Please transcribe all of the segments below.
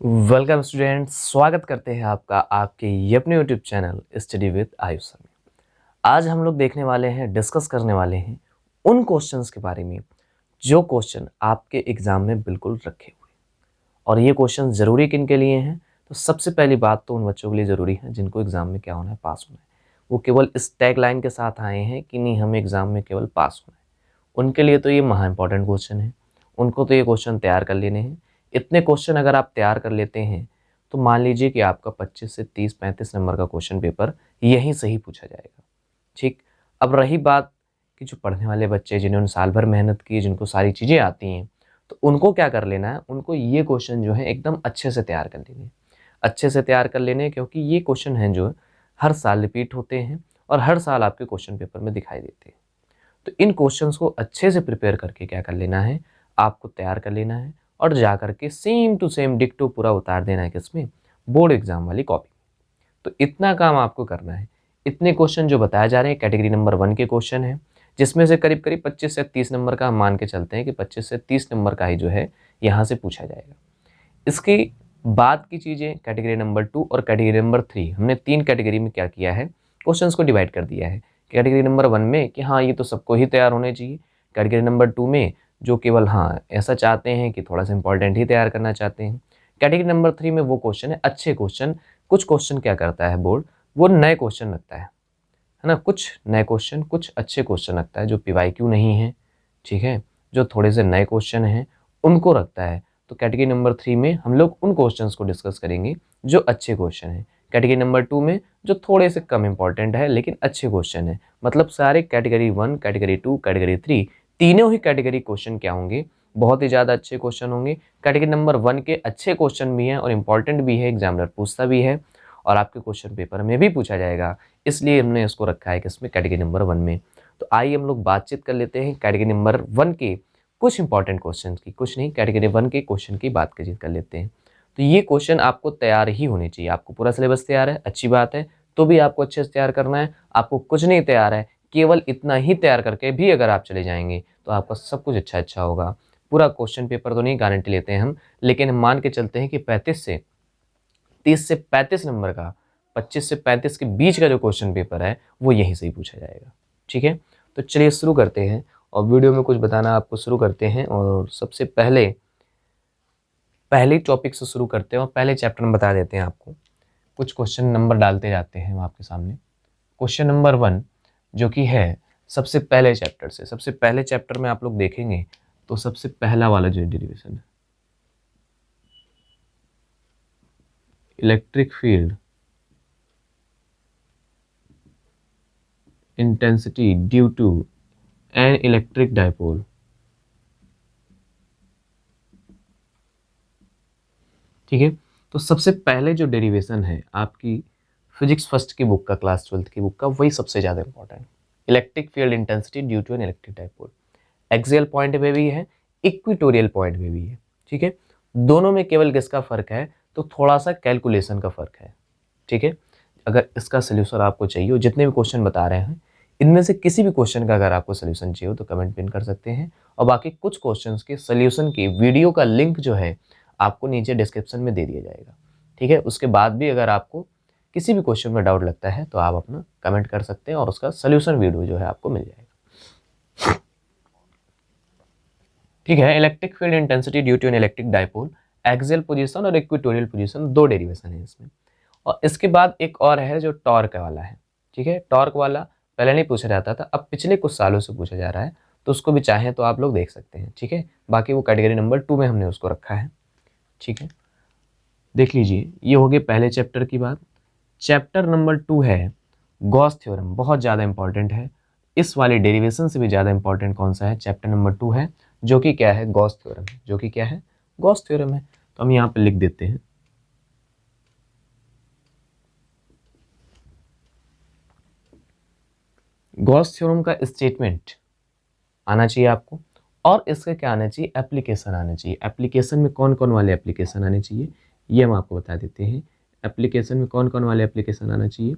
Welcome students, स्वागत करते हैं आपका आपके ये अपने YouTube channel study with Ayush sir में। आज हम लोग देखने वाले हैं, डिस्कस करने वाले हैं उन क्वेश्चंस के बारे में जो क्वेश्चन आपके एग्जाम में बिल्कुल रखे हुए हैं। और ये क्वेश्चन ज़रूरी किन के लिए हैं? तो सबसे पहली बात तो उन बच्चों के लिए ज़रूरी है जिनको एग्ज़ाम में क्या होना है, पास होना है। वो केवल इस टैग लाइन के साथ आए हैं कि नहीं, हमें एग्ज़ाम में केवल पास होना है। उनके लिए तो ये महा इंपॉर्टेंट क्वेश्चन है, उनको तो ये क्वेश्चन तैयार कर लेने हैं। इतने क्वेश्चन अगर आप तैयार कर लेते हैं तो मान लीजिए कि आपका 25 से 30-35 नंबर का क्वेश्चन पेपर यहीं से ही पूछा जाएगा। ठीक, अब रही बात कि जो पढ़ने वाले बच्चे जिन्होंने साल भर मेहनत की, जिनको सारी चीज़ें आती हैं, तो उनको क्या कर लेना है, उनको ये क्वेश्चन जो है एकदम अच्छे से तैयार कर लेने हैं। अच्छे से तैयार कर लेने हैं क्योंकि ये क्वेश्चन हैं जो हर साल रिपीट होते हैं और हर साल आपके क्वेश्चन पेपर में दिखाई देते हैं। तो इन क्वेश्चंस को अच्छे से प्रिपेयर करके क्या कर लेना है, आपको तैयार कर लेना है और जा करके सेम टू सेम डिक्टो पूरा उतार देना है किसमें, बोर्ड एग्जाम वाली कॉपी। तो इतना काम आपको करना है। इतने क्वेश्चन जो बताए जा रहे हैं कैटेगरी नंबर 1 के क्वेश्चन हैं, जिसमें से करीब करीब 25 से 30 नंबर का हम मान के चलते हैं कि 25 से 30 नंबर का ही जो है यहाँ से पूछा जाएगा। इसके बाद की चीज़ें कैटेगरी नंबर 2 और कैटेगरी नंबर 3, हमने 3 कैटेगरी में क्या किया है, क्वेश्चंस को डिवाइड कर दिया है। कैटेगरी नंबर 1 में कि हाँ ये तो सबको ही तैयार होने चाहिए। कैटेगरी नंबर 2 में जो केवल हाँ ऐसा चाहते हैं कि थोड़ा सा इंपॉर्टेंट ही तैयार करना चाहते हैं। कैटेगरी नंबर 3 में वो क्वेश्चन है अच्छे क्वेश्चन। कुछ क्वेश्चन क्या करता है बोर्ड, वो नए क्वेश्चन रखता है ना, कुछ नए क्वेश्चन, कुछ अच्छे क्वेश्चन रखता है जो पीवाईक्यू नहीं है, ठीक है, जो थोड़े से नए क्वेश्चन हैं उनको रखता है। तो कैटेगरी नंबर 3 में हम लोग उन क्वेश्चंस को डिस्कस करेंगे जो अच्छे क्वेश्चन हैं। कैटेगरी नंबर 2 में जो थोड़े से कम इंपॉर्टेंट है लेकिन अच्छे क्वेश्चन है। मतलब सारे कैटेगरी 1, कैटेगरी 2, कैटेगरी 3 तीनों ही कैटेगरी क्वेश्चन क्या होंगे, बहुत ही ज़्यादा अच्छे क्वेश्चन होंगे। कैटेगरी नंबर 1 के अच्छे क्वेश्चन भी हैं और इंपॉर्टेंट भी है, एग्जामिनर पूछता भी है और आपके क्वेश्चन पेपर में भी पूछा जाएगा, इसलिए हमने इसको रखा है किसमें, कैटेगरी नंबर 1 में। तो आइए हम लोग बातचीत कर लेते हैं कैटेगरी नंबर 1 के कुछ इंपॉर्टेंट क्वेश्चन की, कुछ नहीं, कैटेगरी 1 के क्वेश्चन की बात कर लेते हैं। तो ये क्वेश्चन आपको तैयार ही होने चाहिए। आपको पूरा सिलेबस तैयार है, अच्छी बात है, तो भी आपको अच्छे से तैयार करना है। आपको कुछ नहीं तैयार है, केवल इतना ही तैयार करके भी अगर आप चले जाएंगे तो आपका सब कुछ अच्छा अच्छा होगा। पूरा क्वेश्चन पेपर तो नहीं गारंटी लेते हैं हम, लेकिन हम मान के चलते हैं कि 30 से 35 नंबर का, 25 से 35 के बीच का जो क्वेश्चन पेपर है वो यहीं से ही पूछा जाएगा। ठीक है, तो चलिए शुरू करते हैं और वीडियो में कुछ बताना आपको शुरू करते हैं। और सबसे पहले टॉपिक से शुरू करते हैं और पहले चैप्टर में बता देते हैं आपको। कुछ क्वेश्चन नंबर डालते जाते हैं आपके सामने। क्वेश्चन नंबर 1 जो कि है सबसे पहले चैप्टर से, सबसे पहले चैप्टर में आप लोग देखेंगे तो सबसे पहला वाला जो डेरिवेशन है, electric field intensity due to an electric dipole. ठीक है, तो सबसे पहले जो डेरिवेशन है आपकी फिजिक्स फर्स्ट की बुक का, क्लास 12th की बुक का, वही सबसे ज़्यादा important. Electric field intensity due to an electric dipole, axial point पे भी है, इक्विटोरियल पॉइंट पे भी है। ठीक है, दोनों में केवल किसका फर्क है, तो थोड़ा सा कैलकुलेशन का फर्क है। ठीक है, अगर इसका सोल्यूशन आपको चाहिए हो, जितने भी क्वेश्चन बता रहे हैं इनमें से किसी भी क्वेश्चन का अगर आपको सोल्यूशन चाहिए हो तो कमेंट पिन कर सकते हैं। और बाकी कुछ क्वेश्चंस के सोल्यूशन की वीडियो का लिंक जो है आपको नीचे डिस्क्रिप्शन में दे दिया जाएगा। ठीक है, उसके बाद भी अगर आपको किसी भी क्वेश्चन में डाउट लगता है तो आप अपना कमेंट कर सकते हैं और उसका सोल्यूशन वीडियो जो है आपको मिल जाएगा। ठीक है, electric field intensity due to an electric dipole, axial position और इक्वेटोरियल पोजीशन, दो डेरिवेशन है इसमें। और इसके बाद एक और है जो टॉर्क वाला है। ठीक है, टॉर्क वाला पहले नहीं पूछा जाता था, अब पिछले कुछ सालों से पूछा जा रहा है, तो उसको भी चाहें तो आप लोग देख सकते हैं। ठीक है, बाकी वो कैटेगरी नंबर 2 में हमने उसको रखा है। ठीक है, देख लीजिए, ये हो गए पहले चैप्टर की बात। चैप्टर नंबर 2 है गॉस थ्योरम, बहुत ज़्यादा इंपॉर्टेंट है। इस वाले डेरिवेशन से भी ज़्यादा इंपॉर्टेंट कौन सा है, चैप्टर नंबर 2 है, जो कि क्या है, गॉस थ्योरम है, जो कि क्या है, गॉस थ्योरम है। तो हम यहाँ पे लिख देते हैं गॉस थ्योरम का स्टेटमेंट आना चाहिए आपको, और इसका क्या आना चाहिए, एप्लीकेशन आना चाहिए। एप्लीकेशन में कौन कौन वाले एप्लीकेशन आने चाहिए ये हम आपको बता देते हैं। एप्लीकेशन में कौन कौन वाले एप्लीकेशन आना चाहिए,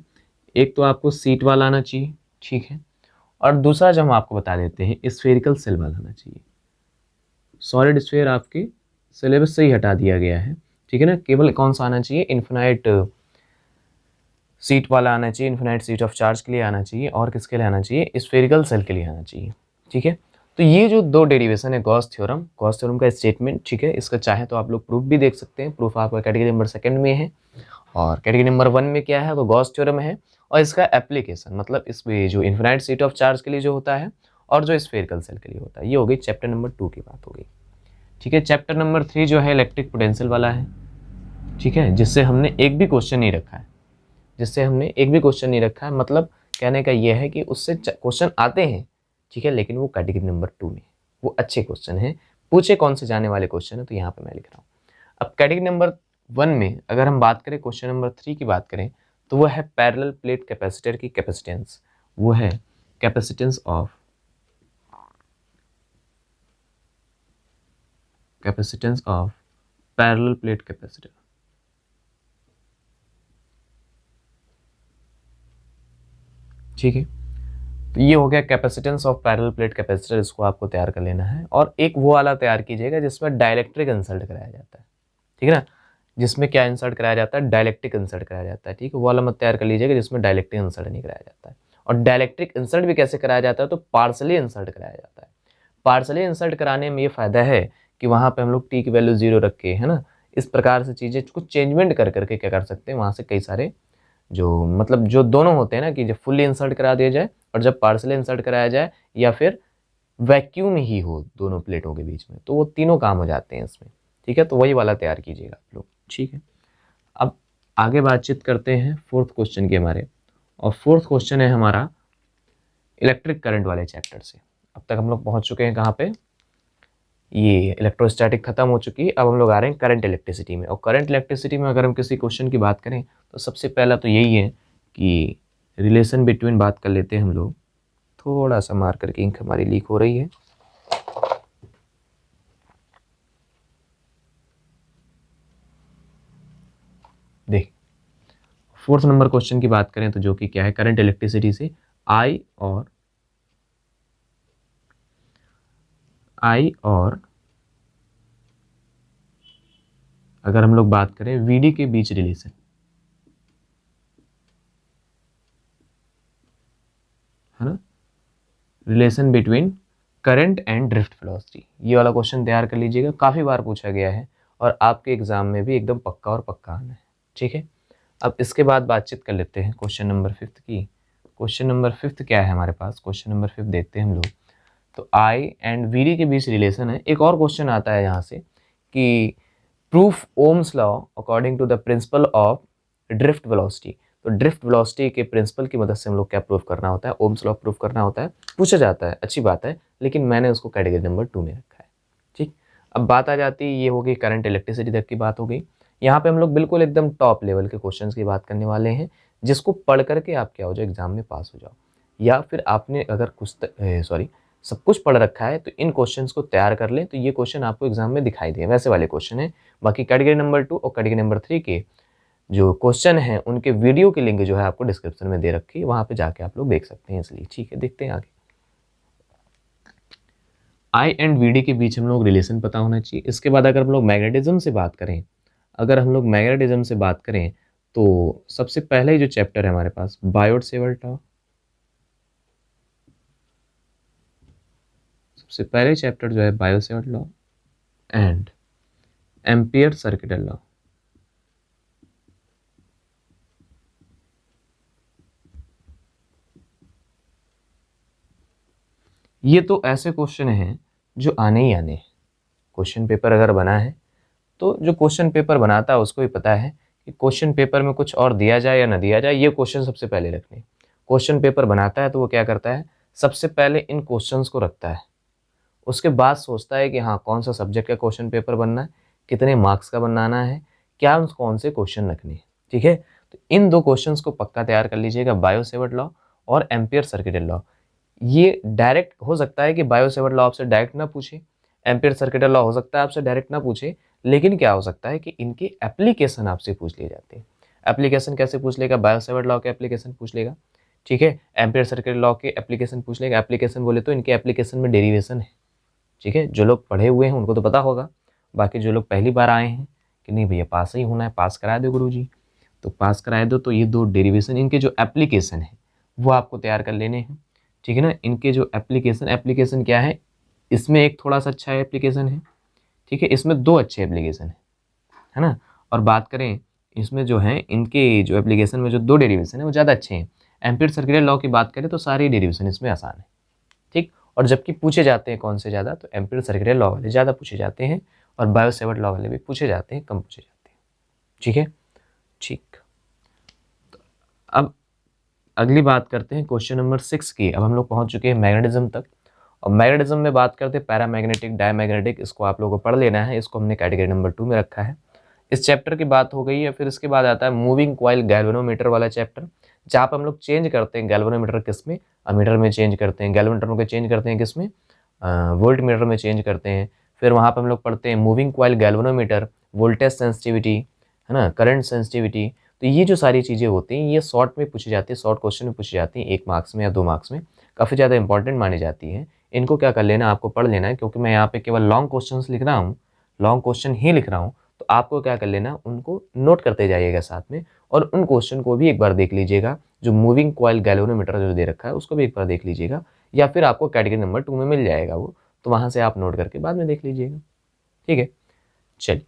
एक तो आपको सीट वाला आना चाहिए, ठीक है, और दूसरा जो हम आपको बता देते हैं स्फेरिकल सेल वाला आना चाहिए। सॉलिड स्फेयर आपके सिलेबस से ही हटा दिया गया है, ठीक है ना। केवल कौन सा आना चाहिए, इन्फिनाइट सीट वाला आना चाहिए, इन्फिनाइट सीट ऑफ चार्ज के लिए आना चाहिए, और किसके लिए आना चाहिए, स्फेरिकल सेल के लिए आना चाहिए। ठीक है, तो ये जो दो डेरिवेशन है गॉस थ्योरम का स्टेटमेंट, ठीक है, इसका चाहे तो आप लोग प्रूफ भी देख सकते हैं। प्रूफ आपका कैटेगरी नंबर 2 में है, और कैटेगरी नंबर 1 में क्या है, तो गॉस थ्योरम है, और इसका एप्लीकेशन मतलब इसमें जो इन्फिनाइट सीट ऑफ चार्ज के लिए जो होता है और जो स्फेरिकल सेल के लिए होता है। ये हो गई चैप्टर नंबर 2 की बात हो गई। ठीक है, चैप्टर नंबर 3 जो है इलेक्ट्रिक पोटेंशियल वाला है। ठीक है, जिससे हमने एक भी क्वेश्चन नहीं रखा है, मतलब कहने का ये है कि उससे क्वेश्चन आते हैं, ठीक है, लेकिन वो कैटेगरी नंबर 2 में वो अच्छे क्वेश्चन हैं। पूछे कौन से जाने वाले क्वेश्चन है, तो यहाँ पे मैं लिख रहा हूँ। अब कैटेगरी नंबर 1 में अगर हम बात करें, क्वेश्चन नंबर 3 की बात करें, तो वो है पैरेलल प्लेट कैपेसिटर की कैपेसिटेंस। वो है capacitance of parallel plate capacitor. ठीक है, तो ये हो गया capacitance of parallel plate capacitor, इसको आपको तैयार कर लेना है। और एक वो वाला तैयार कीजिएगा जिसमें डाइलेक्ट्रिक इंसर्ट कराया जाता है। ठीक है ना, जिसमें क्या इंसर्ट कराया जाता है, डाइलेक्ट्रिक इंसर्ट कराया जाता है। ठीक है, वो वाला मत तैयार कर लीजिएगा जिसमें डाइलेक्ट्रिक इंसर्ट नहीं कराया जाता है। और डाइलेक्ट्रिक इंसर्ट भी कैसे कराया जाता है, तो पार्सली इंसर्ट कराया जाता है। पार्सली इंसर्ट कराने में ये फायदा है कि वहाँ पे हम लोग टी की वैल्यू 0 रख के, है ना, इस प्रकार से चीज़ें कुछ चेंजमेंट कर करके क्या कर सकते हैं, वहाँ से कई सारे जो मतलब जो दोनों होते हैं ना, कि जब फुल्ली इंसर्ट करा दिया जाए और जब पार्सली इंसर्ट कराया जाए, या फिर वैक्यूम ही हो दोनों प्लेटों के बीच में, तो वो तीनों काम हो जाते हैं इसमें। ठीक है, तो वही वाला तैयार कीजिएगा आप लोग। ठीक है, अब आगे बातचीत करते हैं 4th क्वेश्चन के हमारे, और 4th क्वेश्चन है हमारा इलेक्ट्रिक करंट वाले चैप्टर से। अब तक हम लोग पहुंच चुके हैं कहाँ पे, ये इलेक्ट्रोस्टैटिक खत्म हो चुकी है, अब हम लोग आ रहे हैं करंट इलेक्ट्रिसिटी में। और करंट इलेक्ट्रिसिटी में अगर हम किसी क्वेश्चन की बात करें, तो सबसे पहला तो यही है कि रिलेशन बिटवीन बात कर लेते हैं हम लोग। थोड़ा सा मार करके इंक हमारी लीक हो रही है। देख, 4th नंबर क्वेश्चन की बात करें तो जो कि क्या है, करंट इलेक्ट्रिसिटी से आई और अगर हम लोग बात करें वीडी के बीच रिलेशन, है ना, relation between current and drift velocity, ये वाला क्वेश्चन तैयार कर लीजिएगा। काफ़ी बार पूछा गया है और आपके एग्जाम में भी एकदम पक्का और पक्का आना है। ठीक है, अब इसके बाद बातचीत कर लेते हैं क्वेश्चन नंबर 5th की। क्वेश्चन नंबर 5th क्या है हमारे पास, क्वेश्चन नंबर 5 देखते हैं हम लोग। तो आई एंड वीडी के बीच रिलेशन है। एक और क्वेश्चन आता है यहाँ से कि proof Ohm's law according to the principle of drift velocity. तो ड्रिफ्ट वेलोसिटी के प्रिंसिपल की मदद से हम लोग क्या प्रूफ करना होता है, ओम्स लॉ प्रूफ करना होता है। पूछा जाता है, अच्छी बात है, लेकिन मैंने उसको कैटेगरी नंबर 2 में रखा है। ठीक, अब बात आ जाती है, ये हो गई करंट इलेक्ट्रिसिटी तक की बात हो गई। यहाँ पे हम लोग बिल्कुल एकदम टॉप लेवल के क्वेश्चंस की बात करने वाले हैं, जिसको पढ़ करके आप क्या हो जाओ, एग्जाम में पास हो जाओ। या फिर आपने अगर सब कुछ पढ़ रखा है तो इन क्वेश्चंस को तैयार कर लें, तो ये क्वेश्चन आपको एग्जाम में दिखाई दे, वैसे वाले क्वेश्चन है। बाकी कैटेगरी नंबर 2 और कैटेगरी नंबर 3 के जो क्वेश्चन हैं उनके वीडियो की लिंक जो है आपको डिस्क्रिप्शन में दे रखी है, वहाँ पे जाके आप लोग देख सकते हैं इसलिए। ठीक है, देखते हैं आगे। आई एंड वी डी के बीच हम लोग रिलेशन पता होना चाहिए। इसके बाद अगर हम लोग मैग्नेटिज्म से बात करें, तो सबसे पहले जो चैप्टर है हमारे पास बायोट-सेवर्ट लॉ, सबसे पहले चैप्टर जो है Biot-Savart law and ampere circuital law. ये तो ऐसे क्वेश्चन हैं जो आने ही आने हैं। क्वेश्चन पेपर अगर बना है तो जो क्वेश्चन पेपर बनाता है उसको भी पता है कि क्वेश्चन पेपर में कुछ और दिया जाए या ना दिया जाए, ये क्वेश्चन सबसे पहले रखने। क्वेश्चन पेपर बनाता है तो वो क्या करता है, सबसे पहले इन क्वेश्चंस को रखता है, उसके बाद सोचता है कि हाँ कौन सा सब्जेक्ट का क्वेश्चन पेपर बनना है, कितने मार्क्स का बनाना है, क्या कौन से क्वेश्चन रखने हैं। ठीक है, तो इन दो क्वेश्चंस को पक्का तैयार कर लीजिएगा, बायो-सेवर्ट लॉ और एम्पियर सर्किटल लॉ। ये डायरेक्ट हो सकता है कि बायो-सेवर्ट लॉ आपसे डायरेक्ट ना पूछे, एम्पियर सर्किटल लॉ हो सकता है आपसे डायरेक्ट ना पूछे, लेकिन क्या हो सकता है कि इनके एप्लीकेशन आपसे पूछ लिए जाते हैं। एप्लीकेशन कैसे पूछ लेगा, बायो-सेवर्ट लॉ के एप्लीकेशन पूछ लेगा, ठीक है, एम्पियर सर्किटल लॉ के एप्लीकेशन पूछ लेगा। एप्लीकेशन बोले तो इनके एप्लीकेशन में डेरिवेशन है। ठीक है, जो लोग पढ़े हुए हैं उनको तो पता होगा, बाकी जो लोग पहली बार आए हैं कि नहीं भैया पास ही होना है, पास करा दो गुरुजी, तो पास कराए दो। तो ये दो डेरिवेशन, इनके जो एप्लीकेशन है वो आपको तैयार कर लेने हैं, ठीक है ना। इनके जो एप्लीकेशन क्या है, इसमें एक थोड़ा सा अच्छा एप्लीकेशन है, ठीक है, इसमें दो अच्छे एप्लीकेशन है ना। और बात करें इसमें जो है, इनके जो एप्लीकेशन में जो दो डेरिवेशन है वो ज़्यादा अच्छे हैं। एम्पीयर सर्कुलर लॉ की बात करें तो सारे डेरिवेशन इसमें आसान है, ठीक। और जबकि पूछे जाते हैं कौन से ज़्यादा, तो एम्पीयर सर्कुलर लॉ वाले ज़्यादा पूछे जाते हैं, और बायो सेवर्ट लॉ वाले भी पूछे जाते हैं, कम पूछे जाते हैं, ठीक है, ठीक। तो अब अगली बात करते हैं क्वेश्चन नंबर 6 की। अब हम लोग पहुंच चुके हैं मैग्नेटिज्म तक, और मैग्नेटिज्म में बात करते हैं पैरामैग्नेटिक, डायमैग्नेटिक, इसको आप लोगों को पढ़ लेना है, इसको हमने कैटेगरी नंबर 2 में रखा है। इस चैप्टर की बात हो गई है। फिर इसके बाद आता है मूविंग कॉइल गैल्वेनोमीटर वाला चैप्टर, जहाँ पर हम लोग चेंज करते हैं गैल्वेनोमीटर किस में, अमीटर में चेंज करते हैं, गैल्वेनोमीटर को चेंज करते हैं किस में, वोल्ट मीटर में चेंज करते हैं। फिर वहाँ पर हम लोग पढ़ते हैं moving coil galvanometer, voltage sensitivity, है ना, करंट सेंसिटिविटी। तो ये जो सारी चीज़ें होती हैं ये शॉर्ट में पूछी जाती है, शॉर्ट क्वेश्चन में पूछी जाती हैं, 1 मार्क्स में या 2 मार्क्स में, काफ़ी ज़्यादा इंपॉर्टेंट मानी जाती है। इनको क्या कर लेना, आपको पढ़ लेना है, क्योंकि मैं यहाँ पे केवल लॉन्ग क्वेश्चन लिख रहा हूँ, लॉन्ग क्वेश्चन ही लिख रहा हूँ। तो आपको क्या कर लेना, उनको नोट करते जाइएगा साथ में, और उन क्वेश्चन को भी एक बार देख लीजिएगा। जो मूविंग कॉइल गैल्वेनोमीटर जो दे रखा है उसको भी एक बार देख लीजिएगा, या फिर आपको कैटेगरी नंबर 2 में मिल जाएगा वो, तो वहाँ से आप नोट करके बाद में देख लीजिएगा, ठीक है। चलिए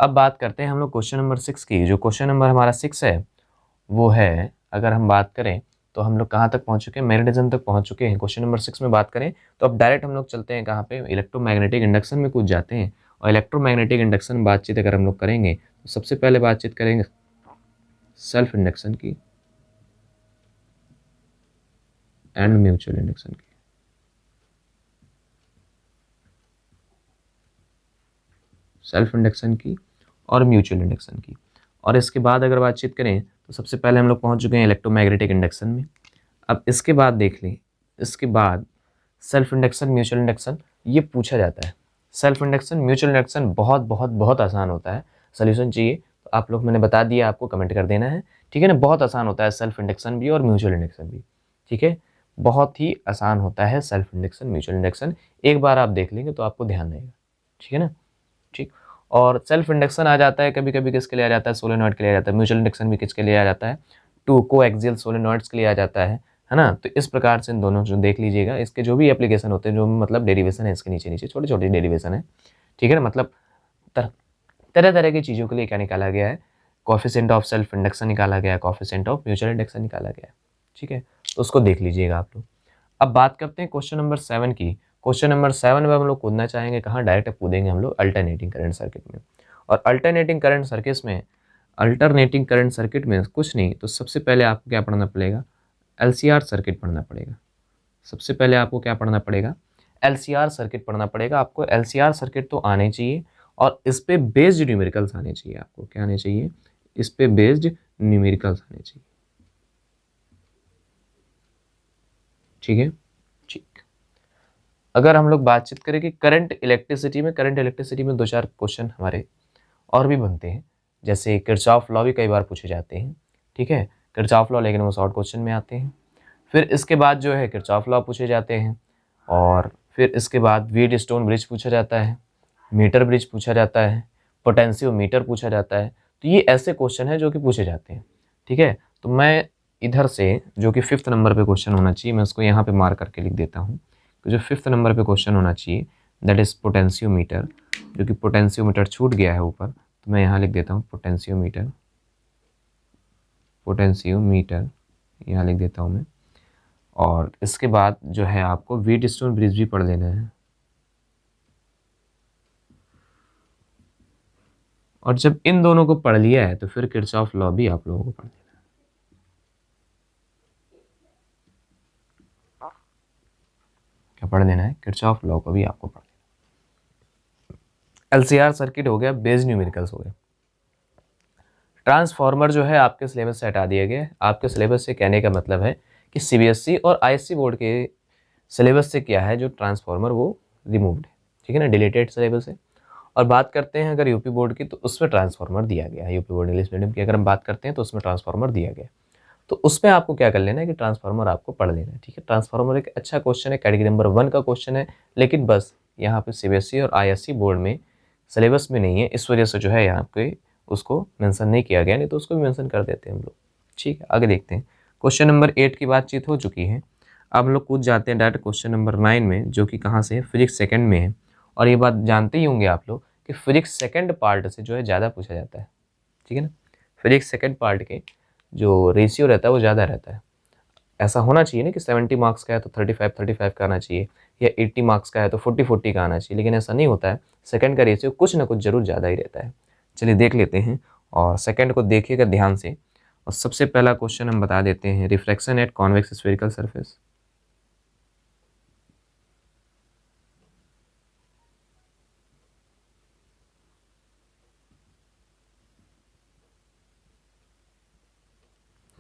अब बात करते हैं हम लोग क्वेश्चन नंबर 6 की। जो क्वेश्चन नंबर हमारा 6 है वो है, अगर हम बात करें तो हम लोग कहाँ तक पहुँच चुके हैं, मैग्नेटिज्म तक पहुँच चुके हैं। क्वेश्चन नंबर 6 में बात करें तो अब डायरेक्ट हम लोग चलते हैं कहाँ पे, इलेक्ट्रोमैग्नेटिक इंडक्शन में कूद जाते हैं। और इलेक्ट्रोमैग्नेटिक इंडक्शन बातचीत अगर हम लोग करेंगे तो सबसे पहले बातचीत करेंगे सेल्फ इंडक्शन की एंड म्यूचुअल इंडक्शन की। सेल्फ इंडक्शन की और म्यूचुअल इंडक्शन की। और इसके बाद अगर बातचीत करें तो सबसे पहले हम लोग पहुंच चुके हैं इलेक्ट्रोमैग्नेटिक इंडक्शन में। अब इसके बाद देख लें, इसके बाद सेल्फ इंडक्शन, म्यूचुअल इंडक्शन, ये पूछा जाता है। सेल्फ इंडक्शन, म्यूचुअल इंडक्शन बहुत बहुत बहुत आसान होता है। सोल्यूशन चाहिए तो आप लोग, मैंने बता दिया, आपको कमेंट कर देना है, ठीक है ना। बहुत आसान होता है सेल्फ इंडक्शन भी और म्यूचुअल इंडक्शन भी, ठीक है, बहुत ही आसान होता है सेल्फ इंडक्शन, म्यूचुअल इंडक्शन। एक बार आप देख लेंगे तो आपको ध्यान रहेगा, ठीक है ना, ठीक। और सेल्फ इंडक्शन आ जाता है कभी कभी किसके लिए आ जाता है, सोलेनॉइड के लिए आ जाता है। म्यूचुअल इंडक्शन भी किसके लिए आ जाता है, 2 कोएक्सियल सोलेनॉइड्स के लिए आ जाता है ना। तो इस प्रकार से इन दोनों जो देख लीजिएगा, इसके जो भी एप्लीकेशन होते हैं, जो मतलब डेरिवेशन है इसके नीचे नीचे छोटे छोटे डेरिवेशन है, ठीक है ना। मतलब तरह तरह की चीज़ों के लिए क्या निकाला गया है, कोएफिशिएंट ऑफ सेल्फ इंडक्शन निकाला गया है, कोएफिशिएंट ऑफ म्यूचुअल इंडक्शन निकाला गया है, ठीक है। तो उसको देख लीजिएगा आप लोग। अब बात करते हैं क्वेश्चन नंबर 7 की। क्वेश्चन नंबर 7 में हम लोग कूदना चाहेंगे कहाँ, डायरेक्ट कूदेंगे हम लोग अल्टरनेटिंग करंट सर्किट में। और अल्टरनेटिंग करंट सर्किट में कुछ नहीं, तो सबसे पहले आपको क्या पढ़ना पड़ेगा, LCR सर्किट पढ़ना पड़ेगा। सबसे पहले आपको क्या पढ़ना पड़ेगा, LCR सर्किट पढ़ना पड़ेगा। आपको LCR सर्किट तो आने चाहिए, और इस पे बेस्ड न्यूमेरिकल्स आने चाहिए। आपको क्या आने चाहिए, इस पे बेस्ड न्यूमेरिकल्स आने चाहिए, ठीक है, ठीक। अगर हम लोग बातचीत करें कि करंट इलेक्ट्रिसिटी में 2-4 क्वेश्चन हमारे और भी बनते हैं, जैसे किरचॉफ लॉ भी कई बार पूछे जाते हैं, ठीक है, किरचॉफ लॉ, लेकिन वो शॉर्ट क्वेश्चन में आते हैं। फिर इसके बाद जो है किरचॉफ लॉ पूछे जाते हैं, और फिर इसके बाद व्हीटस्टोन ब्रिज पूछा जाता है, मीटर ब्रिज पूछा जाता है, पोटेंशियोमीटर पूछा जाता है। तो ये ऐसे क्वेश्चन है जो कि पूछे जाते हैं, ठीक है। तो मैं इधर से जो कि 5th नंबर पे क्वेश्चन होना चाहिए, मैं उसको यहाँ पे मार्क करके लिख देता हूँ। तो जो 5th नंबर पे क्वेश्चन होना चाहिए दैट इज़ पोटेंशियोमीटर, जो कि पोटेंशियोमीटर छूट गया है ऊपर, तो मैं यहाँ लिख देता हूँ पोटेंशियोमीटर यहाँ लिख देता हूँ मैं। और इसके बाद जो है आपको व्हीटस्टोन ब्रिज भी पढ़ लेना है। और जब इन दोनों को पढ़ लिया है तो फिर किरचॉफ लॉ भी आप लोगों को पढ़ लेना है। क्या पढ़ लेना है, किरचॉफ लॉ को भी आपको पढ़ लेना। LCR सर्किट हो गया, बेस्ड न्यूमेरिकल्स हो गया। ट्रांसफार्मर जो है आपके सिलेबस से हटा दिया गया है। आपके सिलेबस से कहने का मतलब है कि CBSE और ISC बोर्ड के सिलेबस से क्या है, जो ट्रांसफार्मर वो रिमूव्ड है, ठीक है ना, डिलीटेड सिलेबस है। और बात करते हैं अगर यूपी बोर्ड की, तो उसमें ट्रांसफार्मर दिया गया है। यूपी बोर्ड इंग्लिश मीडियम की अगर हम बात करते हैं तो उसमें ट्रांसफार्मर दिया गया है। तो उसमें आपको क्या कर लेना है कि ट्रांसफार्मर आपको पढ़ लेना है, ठीक है। ट्रांसफार्मर एक अच्छा क्वेश्चन है, कैटेगरी नंबर 1 का क्वेश्चन है, लेकिन बस यहाँ पे CBSE और ISC बोर्ड में सिलेबस में नहीं है, इस वजह से जो है यहाँ पे उसको मेंशन नहीं किया गया, नहीं तो उसको भी मेंशन कर देते हैं हम लोग। ठीक है, आगे देखते हैं। क्वेश्चन नंबर 8 की बातचीत हो चुकी है। अब हम लोग कूद जाते हैं डायरेक्ट क्वेश्चन नंबर 9 में, जो कि कहाँ से है, फिजिक्स सेकंड में है। और ये बात जानते ही होंगे आप लोग कि फिजिक्स सेकंड पार्ट से जो है ज़्यादा पूछा जाता है। ठीक है ना, फिजिक्स सेकंड पार्ट के जो रेशियो रहता है वो ज़्यादा रहता है। ऐसा होना चाहिए ना कि 70 मार्क्स का है तो 35 का आना चाहिए, या 80 मार्क्स का है तो 40 का आना चाहिए, लेकिन ऐसा नहीं होता है। सेकंड का रेशियो कुछ ना कुछ जरूर ज़्यादा ही रहता है। चलिए देख लेते हैं, और सेकंड को देखिएगा ध्यान से। और सबसे पहला क्वेश्चन हम बता देते हैं, reflection eight convex spherical surface.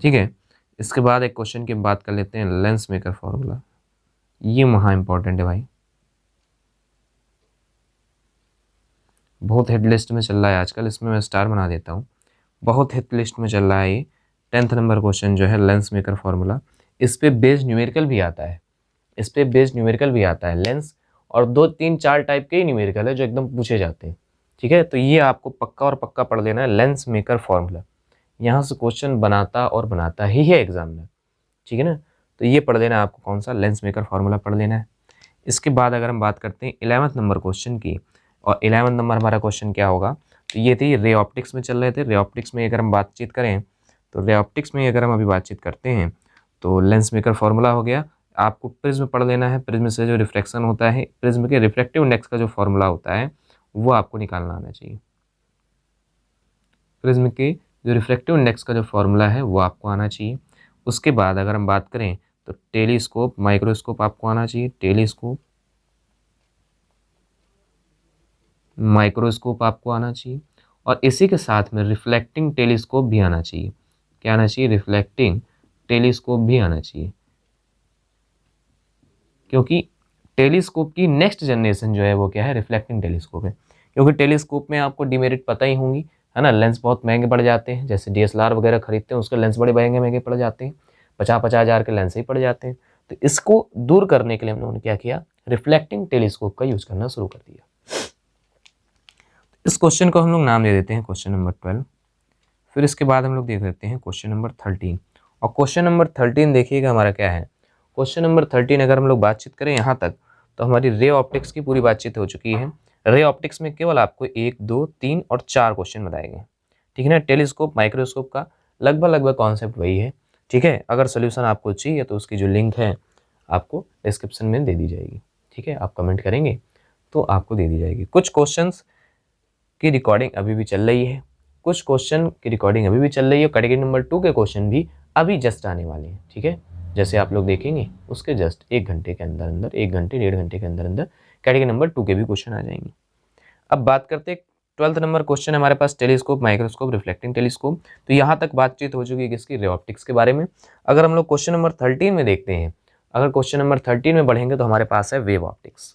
ठीक है, इसके बाद एक क्वेश्चन की बात कर लेते हैं, लेंस मेकर फॉर्मूला। ये महा इंपॉर्टेंट है भाई, बहुत हिट लिस्ट में चल रहा है आजकल, इसमें मैं स्टार बना देता हूँ। बहुत हिट लिस्ट में चल रहा है ये 10th नंबर क्वेश्चन जो है, लेंस मेकर फॉर्मूला। इस पे बेस्ड न्यूमेरिकल भी आता है, इस पे बेस्ड न्यूमेरिकल भी आता है लेंस, और 2 3 4 टाइप के ही न्यूमेरिकल है जो एकदम पूछे जाते हैं। ठीक है, तो ये आपको पक्का और पक्का पढ़ लेना है, लेंस मेकर फॉर्मूला। यहाँ से क्वेश्चन बनाता और बनाता ही है एग्जाम में। ठीक है ना, तो ये पढ़ लेना है आपको, कौन सा, लेंस मेकर फॉर्मूला पढ़ लेना है। इसके बाद अगर हम बात करते हैं 11th नंबर क्वेश्चन की, और 11th नंबर हमारा क्वेश्चन क्या होगा, तो ये थी रे ऑप्टिक्स में चल रहे थे। रे ऑप्टिक्स में अगर हम बातचीत करें, तो रे ऑप्टिक्स में अगर हम अभी बातचीत करते हैं, तो लेंस मेकर फॉर्मूला हो गया। आपको प्रिज्म पढ़ लेना है, प्रिज्म से जो रिफ्लेक्शन होता है, प्रिज्म के रिफ्लेक्टिव इंडेक्स का जो फॉर्मूला होता है वो आपको निकालना आना चाहिए। प्रिज्म के जो रिफ्लेक्टिव इंडेक्स का जो फॉर्मूला है वो आपको आना चाहिए। उसके बाद अगर हम बात करें, तो टेलीस्कोप, माइक्रोस्कोप आपको आना चाहिए। टेलीस्कोप, माइक्रोस्कोप आपको आना चाहिए, और इसी के साथ में रिफ्लेक्टिंग टेलीस्कोप भी आना चाहिए। क्या आना चाहिए, रिफ्लेक्टिंग टेलीस्कोप भी आना चाहिए, क्योंकि टेलीस्कोप की नेक्स्ट जनरेशन जो है वो क्या है, रिफ्लेक्टिंग टेलीस्कोप है। क्योंकि टेलीस्कोप में आपको डिमेरिट पता ही होंगी, है ना, लेंस बहुत महंगे पड़ जाते हैं। जैसे DSLR वगैरह खरीदते हैं, उसके लेंस बड़े महंगे महंगे पड़ जाते हैं, 50-50 हज़ार के लेंस ही पड़ जाते हैं। तो इसको दूर करने के लिए हम लोगों ने क्या किया, रिफ्लेक्टिंग टेलीस्कोप का यूज करना शुरू कर दिया। इस क्वेश्चन को हम लोग नाम दे देते हैं क्वेश्चन नंबर 12। फिर इसके बाद हम लोग देख लेते हैं क्वेश्चन नंबर 13। और क्वेश्चन नंबर 13 देखिएगा हमारा क्या है। क्वेश्चन नंबर 13 अगर हम लोग बातचीत करें यहाँ तक, तो हमारी रे ऑप्टिक्स की पूरी बातचीत हो चुकी है। रे ऑप्टिक्स में केवल आपको 1 2 3 और 4 क्वेश्चन बताए गए। ठीक है ना, टेलीस्कोप माइक्रोस्कोप का लगभग कॉन्सेप्ट वही है। ठीक है, अगर सोल्यूशन आपको चाहिए तो उसकी जो लिंक है आपको डिस्क्रिप्शन में दे दी जाएगी। ठीक है, आप कमेंट करेंगे तो आपको दे दी जाएगी। कुछ क्वेश्चंस की रिकॉर्डिंग अभी भी चल रही है, कुछ क्वेश्चन की रिकॉर्डिंग अभी भी चल रही है। कैटेगरी नंबर 2 के क्वेश्चन भी अभी जस्ट आने वाले हैं। ठीक है, जैसे आप लोग देखेंगे उसके जस्ट 1 घंटे के अंदर अंदर, 1 घंटे 1.5 घंटे के अंदर अंदर कैटेगरी नंबर 2 के भी क्वेश्चन आ जाएंगे। अब बात करते हैं 12th नंबर क्वेश्चन हमारे पास, टेलीस्कोप माइक्रोस्कोप रिफ्लेक्टिंग टेलीस्कोप। तो यहाँ तक बातचीत हो चुकी है किसकी, रे ऑप्टिक्स के बारे में। अगर हम लोग क्वेश्चन नंबर 13 में देखते हैं, अगर क्वेश्चन नंबर 13 में बढ़ेंगे तो हमारे पास है वेव ऑप्टिक्स।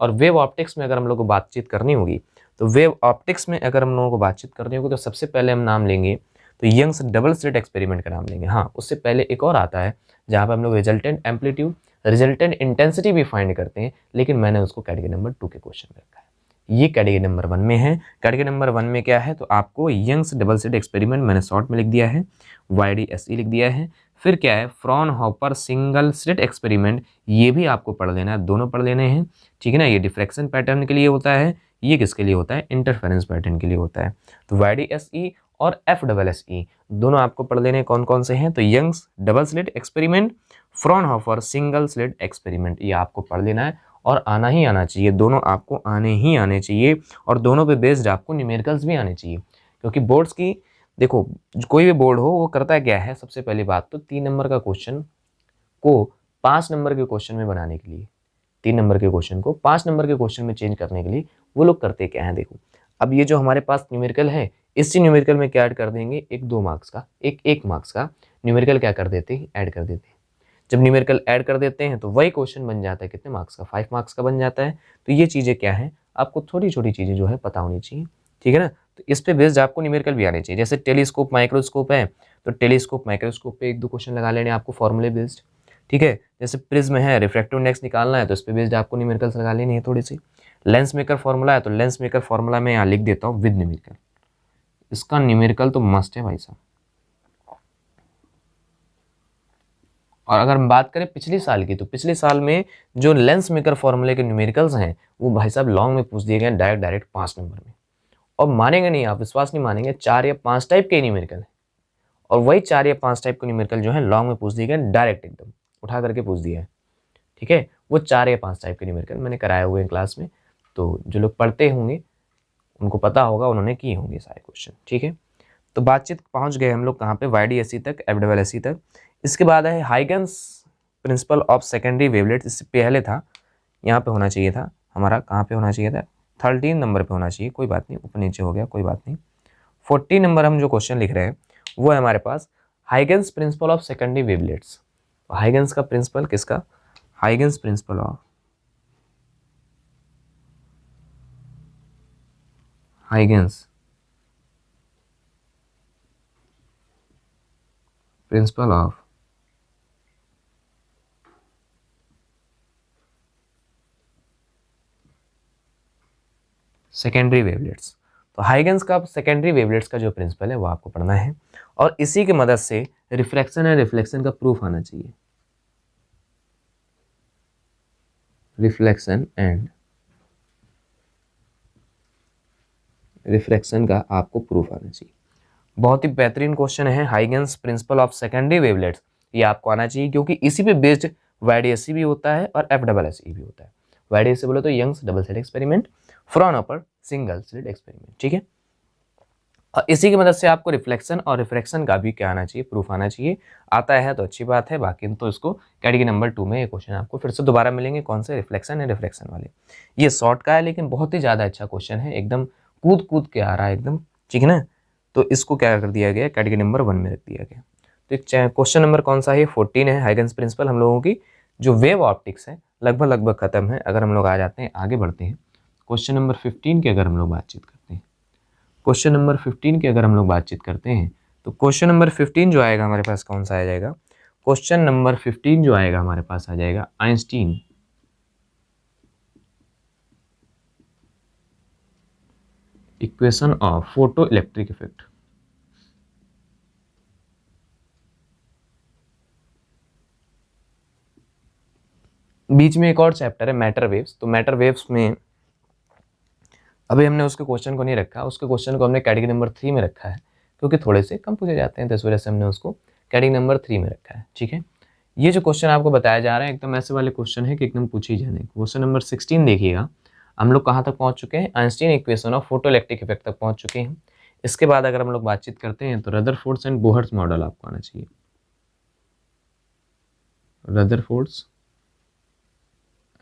और वेव ऑप्टिक्स में अगर हम लोग को बातचीत करनी होगी, तो वेव ऑप्टिक्स में अगर हम लोगों को बातचीत करनी होगी, तो सबसे पहले हम नाम लेंगे तो यंग्स डबल स्लिट एक्सपेरिमेंट का नाम लेंगे। हाँ, उससे पहले एक और आता है जहाँ पे हम लोग रिजल्टेंट एम्पलीट्यूड, रिजल्टेंट इंटेंसिटी भी फाइंड करते हैं, लेकिन मैंने उसको कैटेगरी नंबर 2 के क्वेश्चन में रखा है। ये कैटेगरी नंबर 1 में है। कैटेगरी नंबर 1 में क्या है, तो आपको यंग्स डबल स्लिट एक्सपेरिमेंट मैंने शॉर्ट में लिख दिया है, YDSE लिख दिया है। फिर क्या है, फ्रॉनहोफर सिंगल स्लिट एक्सपेरिमेंट, ये भी आपको पढ़ लेना है, दोनों पढ़ लेने हैं। ठीक है ना, ये डिफ्रैक्शन पैटर्न के लिए होता है, ये किसके लिए होता है, इंटरफेरेंस पैटर्न के लिए होता है। तो YDSE और FSSE दोनों आपको पढ़ लेने कौन कौन से हैं, तो Young's double slit experiment, Fraunhofer single slit experiment, ये आपको पढ़ लेना है और आना ही आना चाहिए। दोनों आपको आने ही आने चाहिए, और दोनों पे बेस्ड आपको न्यूमेरिकल्स भी आने चाहिए। क्योंकि बोर्ड्स की, देखो कोई भी बोर्ड हो वो करता है क्या है, सबसे पहली बात तो 3 नंबर का क्वेश्चन को 5 नंबर के क्वेश्चन में बनाने के लिए, 3 नंबर के क्वेश्चन को 5 नंबर के क्वेश्चन में चेंज करने के लिए वो लोग करते क्या है। देखो अब ये जो हमारे पास न्यूमेरिकल है, इसी न्यूमेरिकल में क्या ऐड कर देंगे, एक 2 मार्क्स का, एक मार्क्स का न्यूमेरिकल क्या कर देते हैं, ऐड कर देते हैं। जब न्यूमेरिकल ऐड कर देते हैं तो वही क्वेश्चन बन जाता है कितने मार्क्स का, 5 मार्क्स का बन जाता है। तो ये चीज़ें क्या है, आपको छोटी छोटी चीज़ें जो है पता होनी चाहिए। ठीक है ना, तो इस पे बेस्ड आपको न्यूमेरिकल भी आने चाहिए। जैसे टेलीस्कोप माइक्रोस्कोप है, तो टेलीस्कोप माइक्रोस्कोप पे 1-2 क्वेश्चन लगा लेने आपको फॉर्मूले बेस्ड। ठीक है, जैसे प्रिज्म है, रिफ्रैक्टिव इंडेक्स निकालना है, तो इस पे बेस्ड आपको न्यूमेरिकल्स लगा लेनी है थोड़ी सी। लेंस मेकर फॉर्मूला है तो लेंस मेकर फॉर्मूला मैं यहाँ लिख देता हूँ विद न्यूमेरिकल। इसका न्यूमेरिकल तो मस्ट है भाई साहब। और अगर हम बात करें पिछले साल की, तो पिछले साल में जो लेंस मेकर फॉर्मूले के न्यूमेरिकल्स हैं वो भाई साहब लॉन्ग में पूछ दिए गए डायरेक्ट 5 नंबर में। और मानेंगे नहीं आप, विश्वास नहीं मानेंगे, 4 या 5 टाइप के न्यूमेरिकल है, और वही 4 या 5 टाइप के न्यूमेरिकल जो है लॉन्ग में पूछ दिए गए डायरेक्ट, एकदम उठा करके पूछ दिया है। ठीक है, वो 4 या 5 टाइप के न्यूमेरिकल मैंने कराए हुए हैं क्लास में, तो जो लोग पढ़ते होंगे उनको पता होगा, उन्होंने किए होंगे सारे क्वेश्चन। ठीक है, तो बातचीत पहुंच गए हम लोग कहाँ पे, YDSE तक, FSSE तक। इसके बाद है Huygens principle of secondary wavelets. इससे पहले था, यहाँ पे होना चाहिए था हमारा, कहाँ पे होना चाहिए था, 13 नंबर पे होना चाहिए, कोई बात नहीं, ऊपर नीचे हो गया, कोई बात नहीं। 14 नंबर हम जो क्वेश्चन लिख रहे हैं वो है हमारे पास Huygens principle of secondary wavelets. Huygens का प्रिंसिपल किसका, Huygens principle of, Huygens principle of secondary wavelets. तो हाइगन्स का सेकेंडरी वेवलेट्स का जो प्रिंसिपल है वो आपको पढ़ना है, और इसी की मदद से रिफ्रैक्शन एंड रिफ्लेक्शन का प्रूफ आना चाहिए। रिफ्लेक्शन एंड रिफ्रैक्शन का आपको प्रूफ आना चाहिए। बहुत ही बेहतरीन क्वेश्चन है Huygens principle of secondary wavelets, ये आपको आना चाहिए, क्योंकि इसी पे बेस्ड YDSE भी होता है और FSSE भी होता है। YDSE बोले तो Young's double slit experiment, Fraunhofer single slit experiment. ठीक है, और इसी की मदद से आपको रिफ्लेक्शन और रिफ्रैक्शन का भी क्या आना चाहिए, प्रूफ आना चाहिए। आता है तो अच्छी बात है, बाकी तो इसको कैटेगरी नंबर 2 में ये क्वेश्चन आपको फिर से दोबारा मिलेंगे। कौन से, रिफ्लेक्शन है, रिफ्रैक्शन वाले। ये शॉर्ट का है लेकिन बहुत ही ज़्यादा अच्छा क्वेश्चन है, एकदम कूद कूद के आ रहा है एकदम। ठीक है ना, तो इसको क्या कर दिया गया, कैटेगरी नंबर 1 में रख दिया गया। तो क्वेश्चन नंबर कौन सा है, 14 है। हाइगन्स प्रिंसिपल हम लोगों की जो वेव ऑप्टिक्स है लगभग खत्म है। अगर हम लोग आ जाते हैं, आगे बढ़ते हैं, क्वेश्चन नंबर 15 की अगर हम लोग बातचीत करते हैं, क्वेश्चन नंबर 15 की अगर हम लोग बातचीत करते हैं, तो क्वेश्चन नंबर 15 जो आएगा हमारे पास कौन सा आ जाएगा, क्वेश्चन नंबर 15 जो आएगा हमारे पास आ जाएगा Einstein equation of photoelectric effect. बीच में एक और चैप्टर है मैटर वेव्स। तो मैटर वेव्स में अभी हमने उसके क्वेश्चन को नहीं रखा, उसके क्वेश्चन को हमने कैटेगरी नंबर 3 में रखा है, क्योंकि थोड़े से कम पूछे जाते हैं, तो इस वजह से हमने उसको कैटेगरी नंबर 3 में रखा है। ठीक है, ये जो क्वेश्चन आपको बताया जा रहा है एकदम ऐसे वाले क्वेश्चन है कि एकदम पूछे ही जाने। क्वेश्चन नंबर 16 देखिएगा, हम लोग कहाँ तक पहुँच चुके हैं, Einstein equation of photoelectric effect तक पहुँच चुके हैं। इसके बाद अगर हम लोग बातचीत करते हैं तो रदरफोर्ड्स एंड बोहर्स मॉडल आपको आना चाहिए।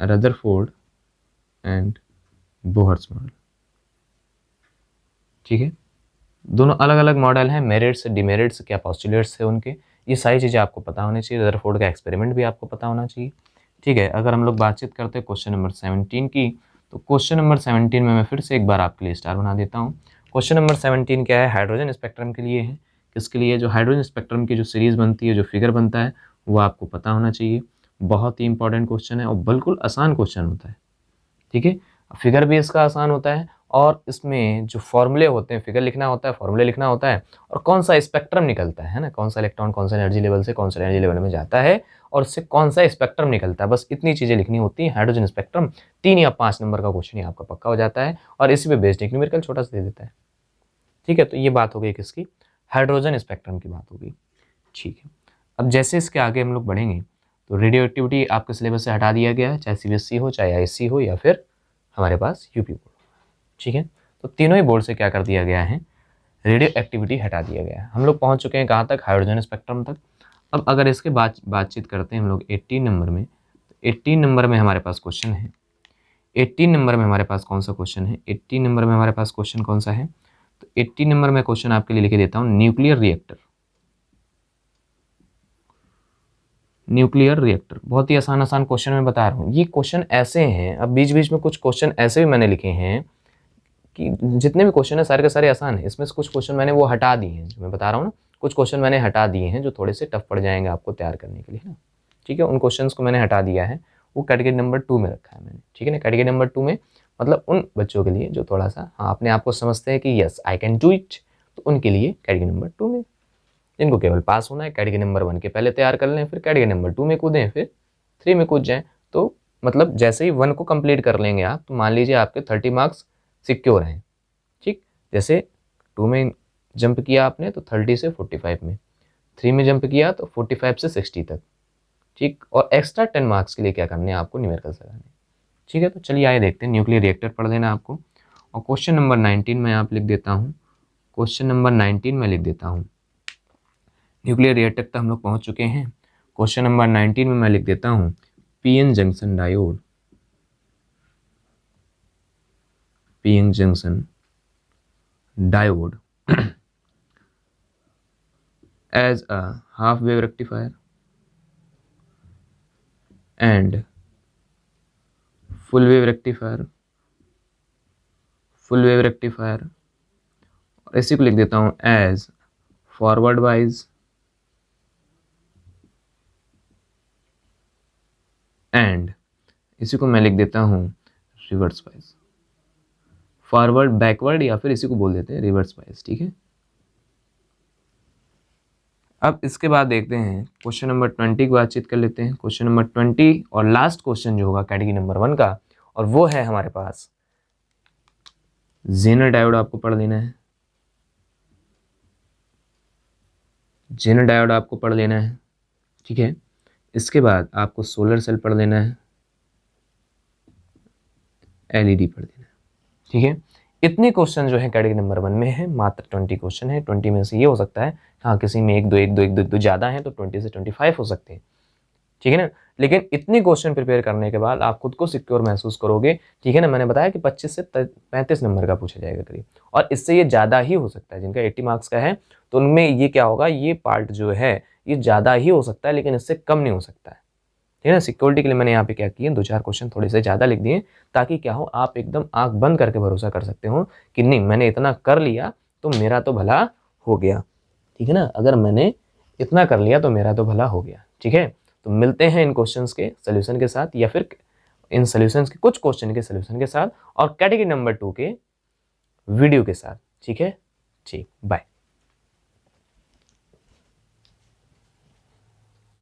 Rutherford and Bohr's model. ठीक है, दोनों अलग अलग मॉडल हैं, मेरिट्स डिमेरिट्स, क्या पॉस्टुलेट्स है उनके, ये सारी चीज़ें आपको पता होनी चाहिए। रदरफोर्ड का एक्सपेरिमेंट भी आपको पता होना चाहिए। ठीक है, अगर हम लोग बातचीत करते हैं क्वेश्चन नंबर 17 की, तो क्वेश्चन नंबर 17 में मैं फिर से एक बार आपके लिए स्टार बना देता हूँ। क्वेश्चन नंबर 17 क्या है, हाइड्रोजन स्पेक्ट्रम के लिए है। किसके लिए, जो हाइड्रोजन स्पेक्ट्रम की जो सीरीज़ बनती है, जो फिगर बनता है, वो आपको पता होना चाहिए। बहुत ही इंपॉर्टेंट क्वेश्चन है और बिल्कुल आसान क्वेश्चन होता है। ठीक है, फिगर भी इसका आसान होता है, और इसमें जो फॉर्मूले होते हैं, फिगर लिखना होता है, फॉर्मूले लिखना होता है, और कौन सा स्पेक्ट्रम निकलता है ना, कौन सा इलेक्ट्रॉन कौन सा एनर्जी लेवल से कौन सा एनर्जी लेवल में जाता है, और उससे कौन सा स्पेक्ट्रम निकलता है, बस इतनी चीज़ें लिखनी होती हैं। हाइड्रोजन स्पेक्ट्रम 3 या 5 नंबर का क्वेश्चन ही आपका पक्का हो जाता है, और इसी पे बेस्ड एक न्यूमेरिकल छोटा सा दे देता है। ठीक है, तो ये बात हो गई किसकी, हाइड्रोजन स्पेक्ट्रम की बात हो गई। ठीक है, अब जैसे इसके आगे हम लोग बढ़ेंगे, तो रेडियो एक्टिविटी आपके सिलेबस से हटा दिया गया है, चाहे CBSE हो, चाहे ISC हो, या फिर हमारे पास UP बोर्ड। ठीक है, तो तीनों ही बोर्ड से क्या कर दिया गया है, रेडियो एक्टिविटी हटा दिया गया है। हम लोग पहुंच चुके हैं कहाँ तक, हाइड्रोजन स्पेक्ट्रम तक। अब अगर इसके बातचीत करते हैं हम लोग 18 नंबर में, तो 18 नंबर में हमारे पास क्वेश्चन है, 18 नंबर में हमारे पास कौन सा क्वेश्चन है, 18 नंबर में हमारे पास क्वेश्चन कौन सा है, तो 18 नंबर में क्वेश्चन आपके लिए लिख देता हूँ, न्यूक्लियर रिएक्टर। न्यूक्लियर रिएक्टर बहुत ही आसान क्वेश्चन मैं बता रहा हूँ। ये क्वेश्चन ऐसे हैं, अब बीच बीच में कुछ क्वेश्चन ऐसे भी मैंने लिखे हैं कि जितने भी क्वेश्चन है सारे के सारे आसान है। इसमें से कुछ क्वेश्चन मैंने वो हटा दिए हैं, जो मैं बता रहा हूँ ना, कुछ क्वेश्चन मैंने हटा दिए हैं जो थोड़े से टफ पड़ जाएंगे आपको तैयार करने के लिए ना। ठीक है, उन क्वेश्चंस को मैंने हटा दिया है, वो कैटेगरी नंबर 2 में रखा है मैंने। ठीक है ना, कैटेगरी नंबर 2 में मतलब उन बच्चों के लिए जो थोड़ा सा हाँ अपने आप को समझते हैं कि yes I can do it, तो उनके लिए कैटेगरी नंबर 2 में। जिनको केवल पास होना है कैटेगरी नंबर 1 के पहले तैयार कर लें, फिर कैटेगरी नंबर 2 में कूदें, फिर 3 में कूद जाएँ। तो मतलब जैसे ही 1 को कंप्लीट कर लेंगे आप, तो मान लीजिए आपके 30 मार्क्स सिक्योर हैं, ठीक। जैसे 2 में जंप किया आपने तो 30 से 45 में, 3 में जंप किया तो 45 से 60 तक, ठीक। और एक्स्ट्रा 10 मार्क्स के लिए क्या करने हैं आपको, न्यूमेरिकल्स लगाने, ठीक है। तो चलिए आइए देखते हैं, न्यूक्लियर रिएक्टर पढ़ लेना आपको। और क्वेश्चन नंबर 19 में आप लिख देता हूँ, क्वेश्चन नंबर 19 में लिख देता हूँ, न्यूक्लियर रिएक्टर तक हम लोग पहुँच चुके हैं। क्वेश्चन नंबर 19 में मैं लिख देता हूँ PN junction diode, PN junction diode as a half wave rectifier and full wave rectifier, full wave rectifier, और इसी को लिख देता हूँ as forward wise and इसी को मैं लिख देता हूँ रिवर्स वाइज, फॉरवर्ड बैकवर्ड या फिर इसी को बोल देते हैं रिवर्स वाइज, ठीक है। अब इसके बाद देखते हैं क्वेश्चन नंबर 20 की बातचीत कर लेते हैं। क्वेश्चन नंबर 20 और लास्ट क्वेश्चन जो होगा कैटेगरी नंबर 1 का, और वो है हमारे पास जेनर डायोड आपको पढ़ लेना है, जेनर डायोड आपको पढ़ लेना है, ठीक है। इसके बाद आपको सोलर सेल पढ़ लेना है, एलईडी पढ़ लेना है, ठीक है। इतने क्वेश्चन जो है कैटेगरी नंबर 1 में है, मात्र 20 क्वेश्चन है। 20 में से ये हो सकता है हाँ किसी में एक दो ज़्यादा है तो 20 से 25 हो सकते हैं, ठीक है ना। लेकिन इतने क्वेश्चन प्रिपेयर करने के बाद आप खुद को सिक्योर महसूस करोगे, ठीक है ना। मैंने बताया कि 25 से 35 नंबर का पूछा जाएगा करीब, और इससे ये ज़्यादा ही हो सकता है। जिनका 80 मार्क्स का है तो उनमें ये क्या होगा, ये पार्ट जो है ये ज़्यादा ही हो सकता है, लेकिन इससे कम नहीं हो सकता है, ठीक है ना। सिक्योरिटी के लिए मैंने यहाँ पे क्या किए, 2-4 क्वेश्चन थोड़े से ज़्यादा लिख दिए, ताकि क्या हो आप एकदम आंख बंद करके भरोसा कर सकते हो कि नहीं मैंने इतना कर लिया तो मेरा तो भला हो गया, ठीक है ना। अगर मैंने इतना कर लिया तो मेरा तो भला हो गया, ठीक है। तो मिलते हैं इन क्वेश्चंस के सॉल्यूशन के साथ, या फिर इन सॉल्यूशंस के कुछ क्वेश्चन के सॉल्यूशन के साथ, और कैटेगरी नंबर 2 के वीडियो के साथ, ठीक है। ठीक, बाय।